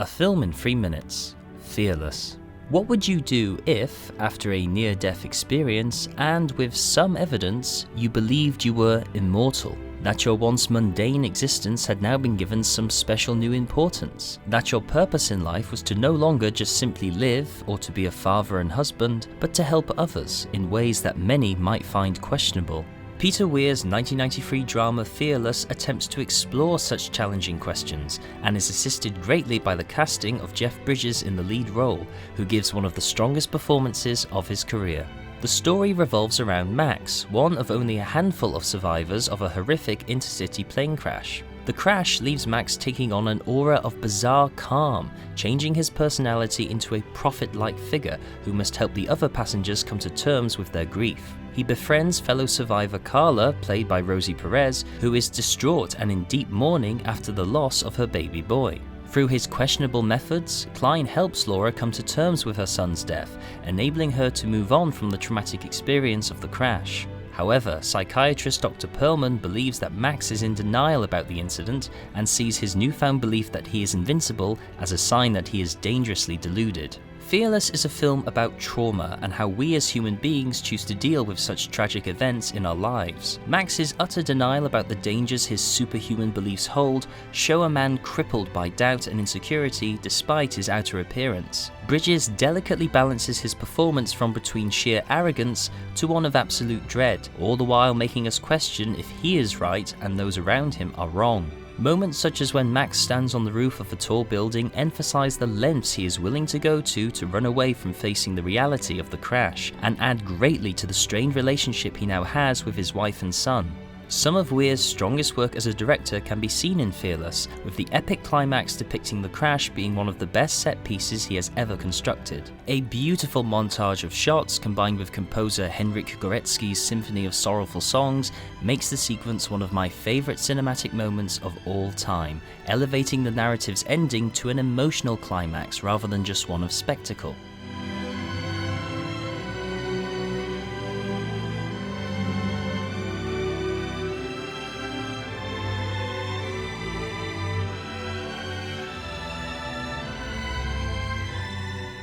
A film in 3 minutes. Fearless. What would you do if, after a near-death experience, and with some evidence, you believed you were immortal? That your once mundane existence had now been given some special new importance? That your purpose in life was to no longer just simply live, or to be a father and husband, but to help others in ways that many might find questionable? Peter Weir's 1993 drama Fearless attempts to explore such challenging questions, and is assisted greatly by the casting of Jeff Bridges in the lead role, who gives one of the strongest performances of his career. The story revolves around Max, one of only a handful of survivors of a horrific intercity plane crash. The crash leaves Max taking on an aura of bizarre calm, changing his personality into a prophet-like figure who must help the other passengers come to terms with their grief. He befriends fellow survivor Carla, played by Rosie Perez, who is distraught and in deep mourning after the loss of her baby boy. Through his questionable methods, Klein helps Laura come to terms with her son's death, enabling her to move on from the traumatic experience of the crash. However, psychiatrist Dr. Perlman believes that Max is in denial about the incident and sees his newfound belief that he is invincible as a sign that he is dangerously deluded. Fearless is a film about trauma and how we as human beings choose to deal with such tragic events in our lives. Max's utter denial about the dangers his superhuman beliefs hold show a man crippled by doubt and insecurity despite his outer appearance. Bridges delicately balances his performance from between sheer arrogance to one of absolute dread, all the while making us question if he is right and those around him are wrong. Moments such as when Max stands on the roof of a tall building emphasize the lengths he is willing to go to run away from facing the reality of the crash, and add greatly to the strained relationship he now has with his wife and son. Some of Weir's strongest work as a director can be seen in Fearless, with the epic climax depicting the crash being one of the best set pieces he has ever constructed. A beautiful montage of shots combined with composer Henryk Górecki's symphony of sorrowful songs makes the sequence one of my favourite cinematic moments of all time, elevating the narrative's ending to an emotional climax rather than just one of spectacle.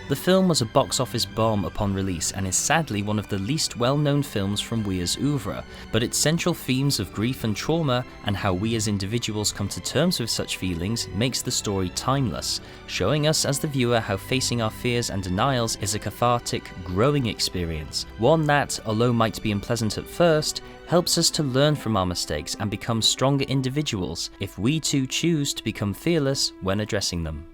The film was a box office bomb upon release and is sadly one of the least well-known films from Weir's oeuvre, but its central themes of grief and trauma and how we as individuals come to terms with such feelings makes the story timeless, showing us as the viewer how facing our fears and denials is a cathartic, growing experience, one that, although might be unpleasant at first, helps us to learn from our mistakes and become stronger individuals if we too choose to become fearless when addressing them.